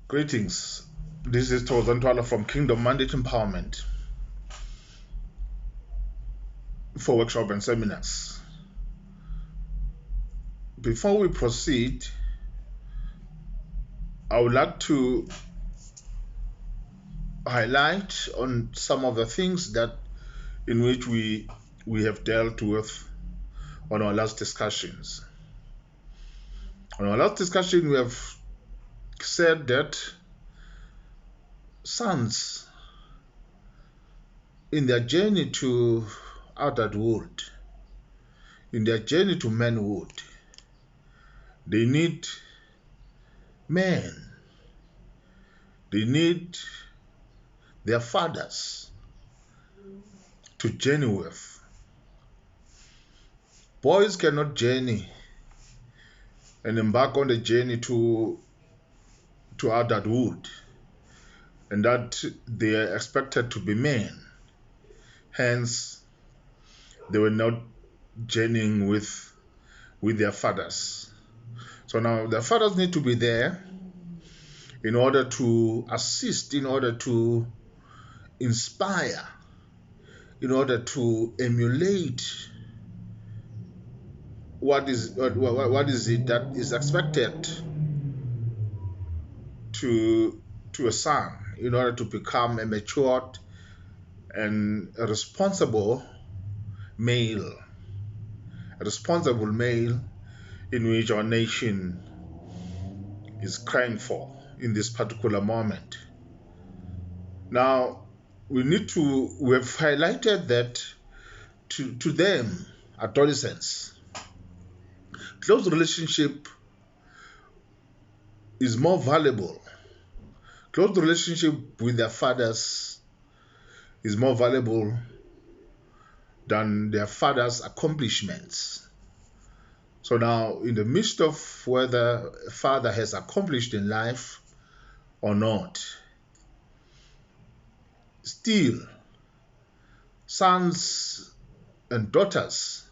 Greetings. This is Tozantwala from Kingdom Mandate Empowerment for workshop and seminars. Before we proceed, I would like to highlight on some of the things that in which we have dealt with on our last discussions. On our last discussion, we have said that sons in their journey to adulthood, in their journey to manhood, they need men. They need their fathers to journey with. Boys cannot journey and embark on the journey to adulthood, and that they are expected to be men. Hence, they were not journeying with their fathers. So now their fathers need to be there in order to assist, in order to inspire, in order to emulate what is it that is expected to a son in order to become a matured and a responsible male, in which our nation is crying for in this particular moment. Now, we have highlighted that to them, adolescents, close relationship is more valuable. Close relationship with their fathers is more valuable than their father's accomplishments. So now, in the midst of whether a father has accomplished in life or not, still, sons and daughters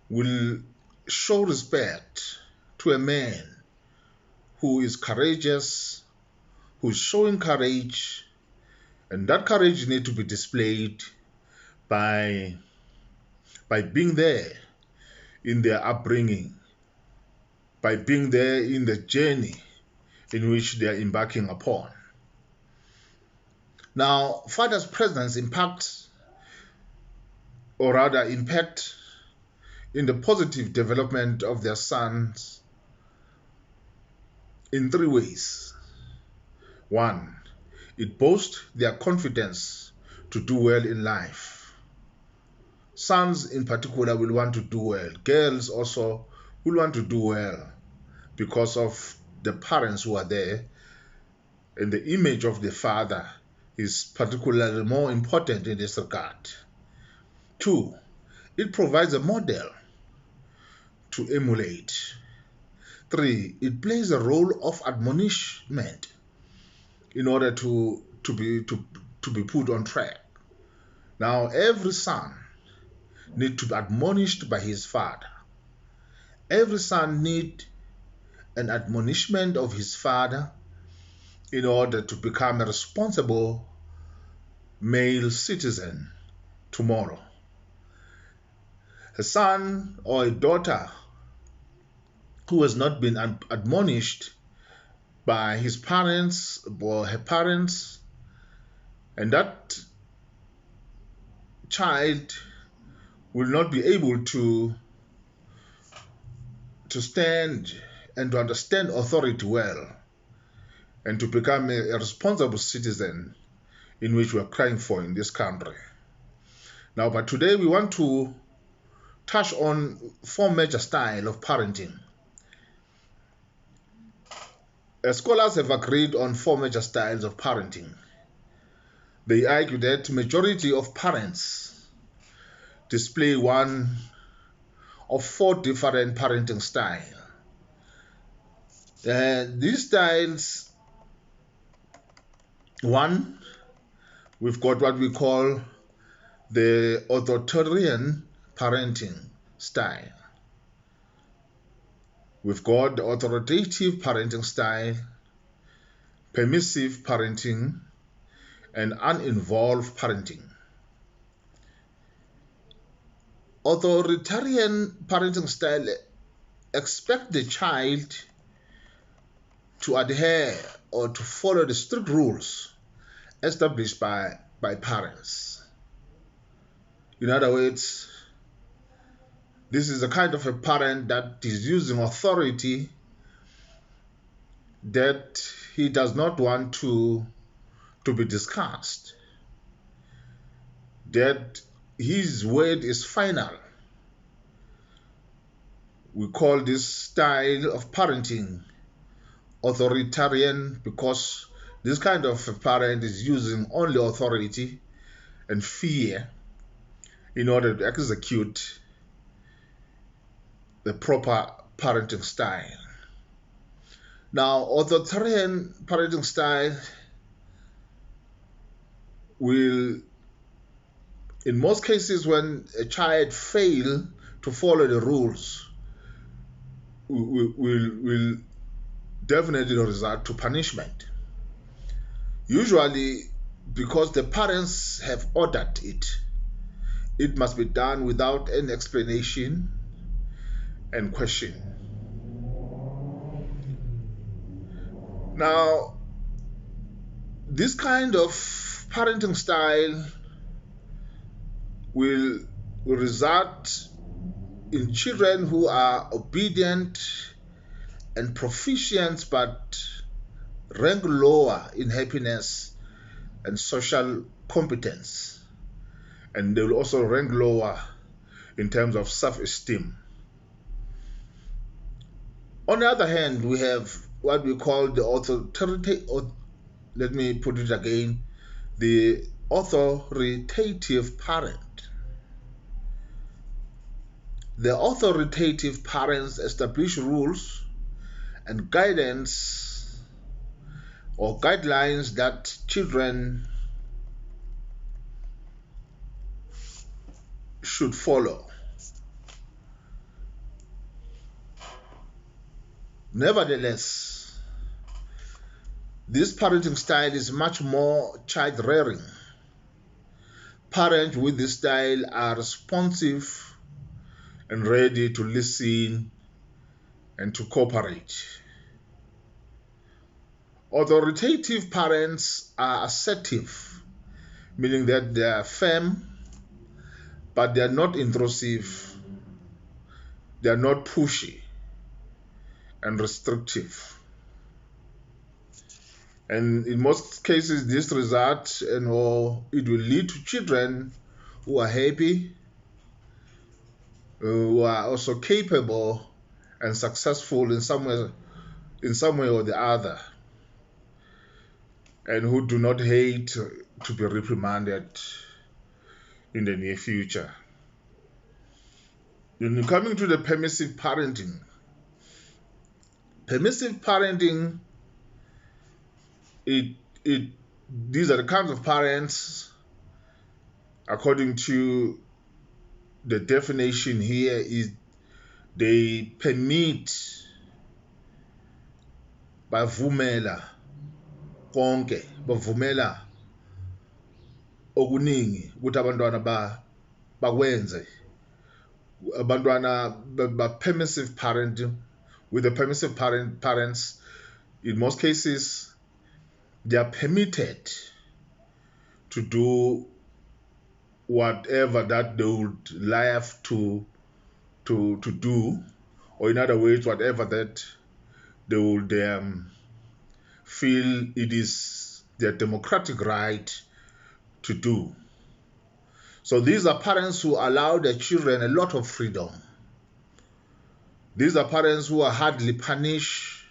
will show respect to a man who is courageous, who is showing courage, and that courage needs to be displayed by being there in their upbringing, by being there in the journey in which they are embarking upon. Now, father's presence impact in the positive development of their sons in three ways. One, it boosts their confidence to do well in life. Sons in particular will want to do well. Girls also will want to do well because of the parents who are there, and the image of the father is particularly more important in this regard. Two, it provides a model to emulate. Three, it plays a role of admonishment in order to be put on track. Now, every son needs to be admonished by his father. Every son needs an admonishment of his father in order to become a responsible male citizen tomorrow. A son or a daughter who has not been admonished by his parents or her parents, and that child will not be able to stand and to understand authority well and to become a responsible citizen in which we are crying for in this country. Now, but today we want to touch on four major styles of parenting. Scholars have agreed on four major styles of parenting. They argue that majority of parents display one of four different parenting styles. These styles, one, we've got what we call the authoritarian parenting style. We've got the authoritative parenting style, permissive parenting, and uninvolved parenting. Authoritarian parenting style expect the child to adhere or to follow the strict rules established by parents. In other words, this is the kind of a parent that is using authority that he does not want to be discussed, that his word is final. We call this style of parenting authoritarian because this kind of a parent is using only authority and fear in order to execute the proper parenting style. Now, authoritarian parenting style will, in most cases, when a child fails to follow the rules, will definitely result to punishment. Usually, because the parents have ordered it, it must be done without any explanation and question. Now, this kind of parenting style will result in children who are obedient and proficient but rank lower in happiness and social competence, and they will also rank lower in terms of self-esteem. On the other hand, we have what we call the the authoritative parent. The authoritative parents establish rules and guidance or guidelines that children should follow. Nevertheless, this parenting style is much more child-rearing. Parents with this style are responsive and ready to listen and to cooperate. Authoritative parents are assertive, meaning that they are firm, but they are not intrusive, they are not pushy and restrictive. And in most cases, this results or it will lead to children who are happy, who are also capable and successful in some way or the other, and who do not hate to be reprimanded in the near future. When coming to the permissive parenting, these are the kinds of parents, according to the definition here, is they permit, bavumela konke, bavumela okuningi ukuthi abantwana bakwenze. Abantwana permissive parenting, with the permissive parents, in most cases, they are permitted to do whatever that they would like to do, or in other words, whatever that they would feel it is their democratic right to do. So these are parents who allow their children a lot of freedom. These are parents who are hardly punish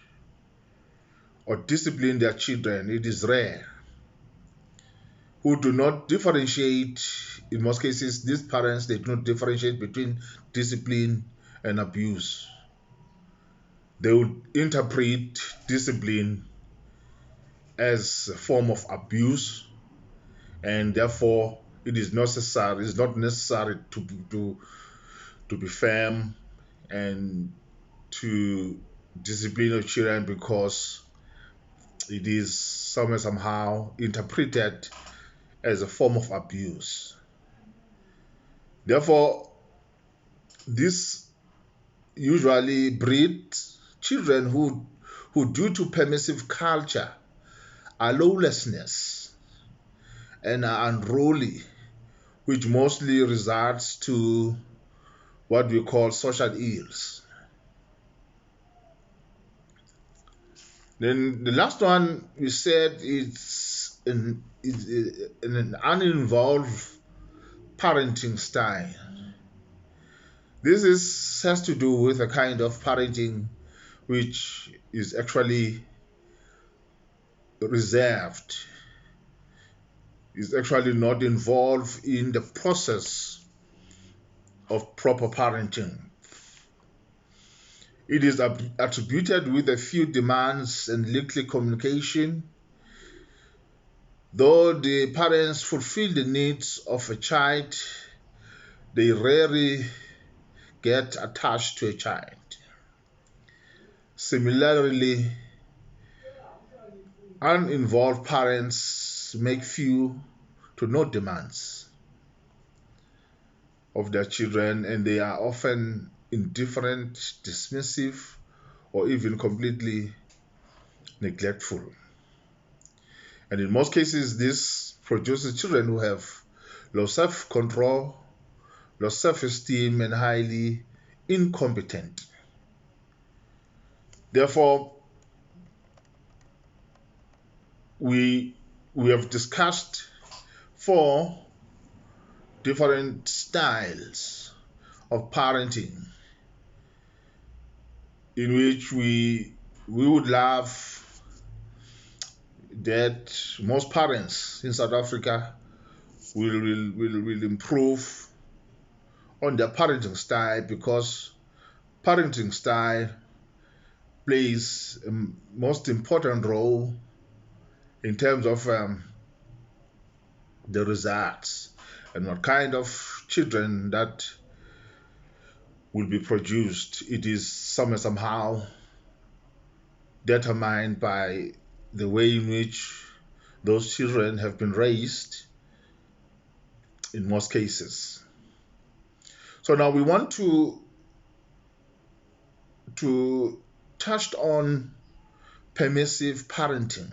or discipline their children. It is rare. Who do not differentiate, in most cases, these parents, they do not differentiate between discipline and abuse. They would interpret discipline as a form of abuse, and therefore it is not necessary to be firm and to discipline your children, because it is somehow interpreted as a form of abuse. Therefore, this usually breeds children who due to permissive culture are lawlessness and are unruly, which mostly results to what we call social ills. Then the last one we said is an uninvolved parenting style. Has to do with a kind of parenting which is actually reserved, is actually not involved in the process of proper parenting. It is attributed with a few demands and little communication. Though the parents fulfill the needs of a child, they rarely get attached to a child. Similarly, uninvolved parents make few to no demands of their children, and they are often indifferent, dismissive, or even completely neglectful. And in most cases, this produces children who have low self-control, low self-esteem, and highly incompetent. Therefore, we have discussed 4 different styles of parenting in which we would love that most parents in South Africa will improve on their parenting style, because parenting style plays a most important role in terms of the results and what kind of children that will be produced. It is somehow determined by the way in which those children have been raised in most cases. So now we want to touch on permissive parenting.